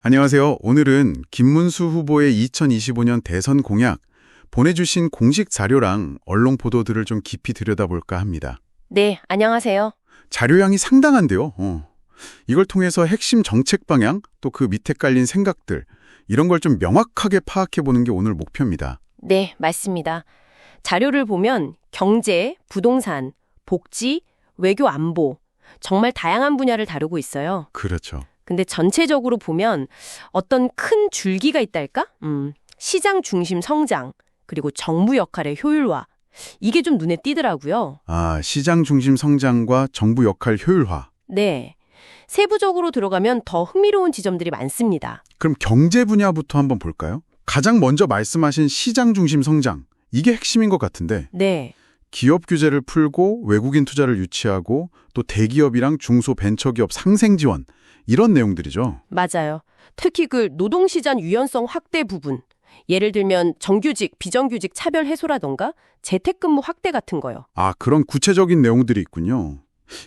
안녕하세요. 오늘은 김문수 후보의 2025년 대선 공약, 보내주신 공식 자료랑 언론 보도들을 좀 깊이 들여다볼까 합니다. 네, 안녕하세요. 자료량이 상당한데요. 이걸 통해서 핵심 정책 방향, 또 그 밑에 깔린 생각들, 이런 걸 좀 명확하게 파악해보는 게 오늘 목표입니다. 네, 맞습니다. 자료를 보면 경제, 부동산, 복지, 외교 안보, 정말 다양한 분야를 다루고 있어요. 그렇죠. 근데 전체적으로 보면 어떤 큰 줄기가 있달까? 시장 중심 성장, 그리고 정부 역할의 효율화. 이게 좀 눈에 띄더라고요. 시장 중심 성장과 정부 역할 효율화. 네. 세부적으로 들어가면 더 흥미로운 지점들이 많습니다. 그럼 경제 분야부터 한번 볼까요? 가장 먼저 말씀하신 시장 중심 성장, 이게 핵심인 것 같은데 네. 기업 규제를 풀고 외국인 투자를 유치하고 또 대기업이랑 중소벤처기업 상생 지원, 이런 내용들이죠. 맞아요. 특히 그 노동시장 유연성 확대 부분. 예를 들면 정규직, 비정규직 차별 해소라던가 재택근무 확대 같은 거요. 그런 구체적인 내용들이 있군요.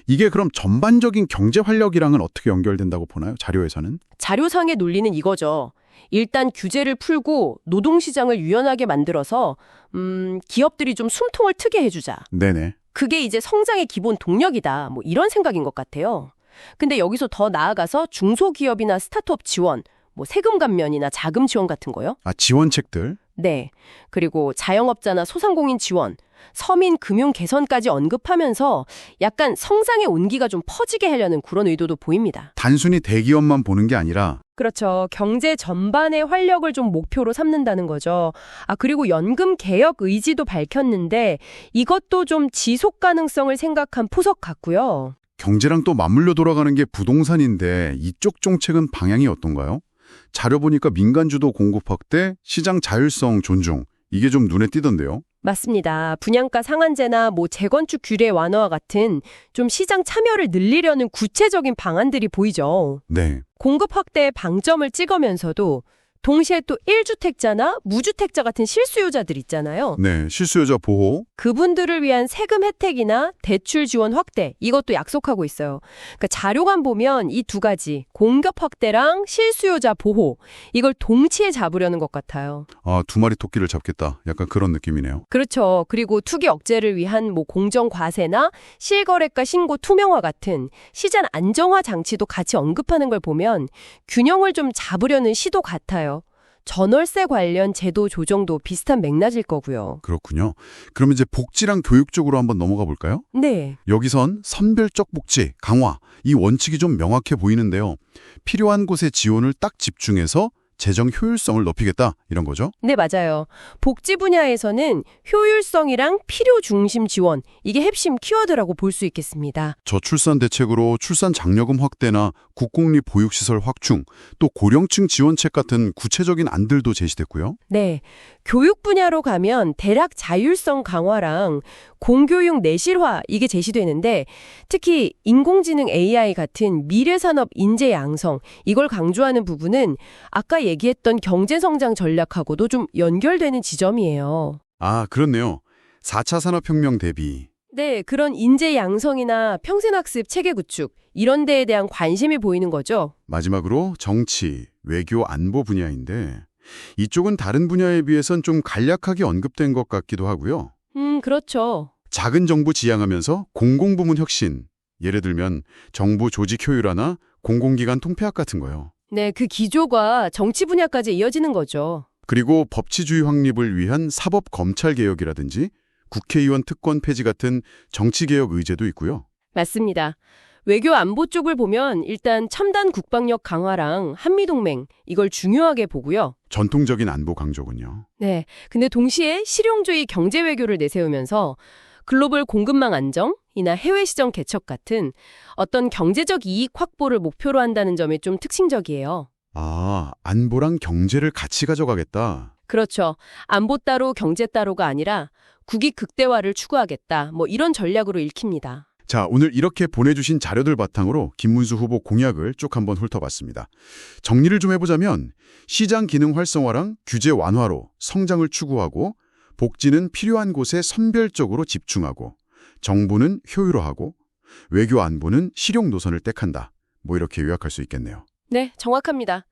이게 그럼 전반적인 경제 활력이랑은 어떻게 연결된다고 보나요? 자료에서는? 자료상의 논리는 이거죠. 일단 규제를 풀고 노동시장을 유연하게 만들어서 기업들이 좀 숨통을 트게 해주자. 네네. 그게 이제 성장의 기본 동력이다. 뭐 이런 생각인 것 같아요. 근데 여기서 더 나아가서 중소기업이나 스타트업 지원, 뭐 세금 감면이나 자금 지원 같은 거요? 지원책들. 네. 그리고 자영업자나 소상공인 지원, 서민 금융 개선까지 언급하면서 약간 성장의 온기가 좀 퍼지게 하려는 그런 의도도 보입니다. 단순히 대기업만 보는 게 아니라 그렇죠. 경제 전반의 활력을 좀 목표로 삼는다는 거죠. 그리고 연금 개혁 의지도 밝혔는데 이것도 좀 지속 가능성을 생각한 포석 같고요. 경제랑 또 맞물려 돌아가는 게 부동산인데 이쪽 정책은 방향이 어떤가요? 자료 보니까 민간주도 공급 확대, 시장 자율성 존중, 이게 좀 눈에 띄던데요. 맞습니다. 분양가 상한제나 뭐 재건축 규제 완화와 같은 좀 시장 참여를 늘리려는 구체적인 방안들이 보이죠. 네. 공급 확대에 방점을 찍으면서도 동시에 또 1주택자나 무주택자 같은 실수요자들 있잖아요. 네, 실수요자 보호. 그분들을 위한 세금 혜택이나 대출 지원 확대, 이것도 약속하고 있어요. 그러니까 자료관 보면 이 두 가지, 공급 확대랑 실수요자 보호, 이걸 동시에 잡으려는 것 같아요. 두 마리 토끼를 잡겠다. 약간 그런 느낌이네요. 그렇죠. 그리고 투기 억제를 위한 뭐 공정 과세나 실거래가 신고 투명화 같은 시장 안정화 장치도 같이 언급하는 걸 보면 균형을 좀 잡으려는 시도 같아요. 전월세 관련 제도 조정도 비슷한 맥락일 거고요. 그렇군요. 그럼 이제 복지랑 교육 쪽으로 한번 넘어가 볼까요? 네. 여기선 선별적 복지, 강화, 이 원칙이 좀 명확해 보이는데요. 필요한 곳에 지원을 딱 집중해서 재정 효율성을 높이겠다, 이런 거죠? 네, 맞아요. 복지 분야에서는 효율성이랑 필요 중심 지원, 이게 핵심 키워드라고 볼 수 있겠습니다. 저출산 대책으로 출산 장려금 확대나 국공립 보육시설 확충, 또 고령층 지원책 같은 구체적인 안들도 제시됐고요. 네. 교육 분야로 가면 대학 자율성 강화랑 공교육 내실화 이게 제시되는데 특히 인공지능 AI 같은 미래산업 인재 양성 이걸 강조하는 부분은 아까 얘기했던 경제성장 전략하고도 좀 연결되는 지점이에요. 그렇네요. 4차 산업혁명 대비. 네, 그런 인재 양성이나 평생학습 체계 구축 이런 데에 대한 관심이 보이는 거죠. 마지막으로 정치, 외교, 안보 분야인데 이쪽은 다른 분야에 비해선 좀 간략하게 언급된 것 같기도 하고요. 그렇죠. 작은 정부 지향하면서 공공부문 혁신, 예를 들면 정부 조직 효율화나 공공기관 통폐합 같은 거요. 네, 그 기조가 정치 분야까지 이어지는 거죠. 그리고 법치주의 확립을 위한 사법검찰개혁이라든지 국회의원 특권 폐지 같은 정치개혁 의제도 있고요. 맞습니다. 외교 안보 쪽을 보면 일단 첨단 국방력 강화랑 한미동맹 이걸 중요하게 보고요. 전통적인 안보 강조군요. 네, 근데 동시에 실용주의 경제 외교를 내세우면서 글로벌 공급망 안정이나 해외 시장 개척 같은 어떤 경제적 이익 확보를 목표로 한다는 점이 좀 특징적이에요. 안보랑 경제를 같이 가져가겠다. 그렇죠. 안보 따로 경제 따로가 아니라 국익 극대화를 추구하겠다. 뭐 이런 전략으로 읽힙니다. 자, 오늘 이렇게 보내주신 자료들 바탕으로 김문수 후보 공약을 쭉 한번 훑어봤습니다. 정리를 좀 해보자면 시장 기능 활성화랑 규제 완화로 성장을 추구하고 복지는 필요한 곳에 선별적으로 집중하고 정부는 효율화하고 외교 안보는 실용 노선을 택한다. 뭐 이렇게 요약할 수 있겠네요. 네, 정확합니다.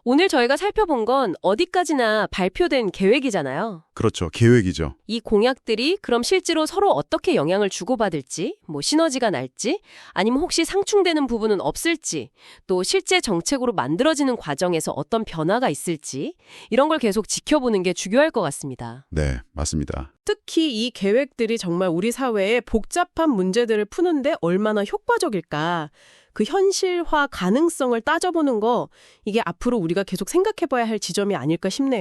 오늘 저희가 살펴본 건 어디까지나 발표된 계획이잖아요. 그렇죠. 계획이죠. 이 공약들이 그럼 실제로 서로 어떻게 영향을 주고받을지, 뭐 시너지가 날지, 아니면 혹시 상충되는 부분은 없을지, 또 실제 정책으로 만들어지는 과정에서 어떤 변화가 있을지, 이런 걸 계속 지켜보는 게 중요할 것 같습니다. 네, 맞습니다. 특히 이 계획들이 정말 우리 사회의 복잡한 문제들을 푸는데 얼마나 효과적일까? 그 현실화 가능성을 따져보는 거, 이게 앞으로 우리가 계속 생각해봐야 할 지점이 아닐까 싶네요.